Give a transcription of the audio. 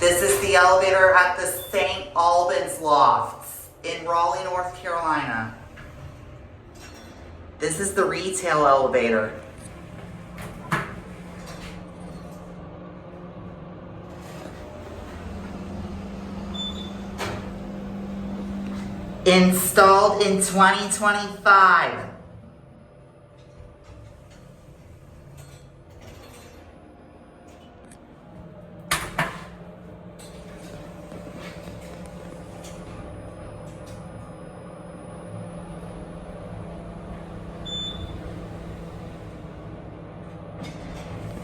This is the elevator at the St. Albans Lofts in Raleigh, North Carolina. This is the retail elevator. Installed in 2025.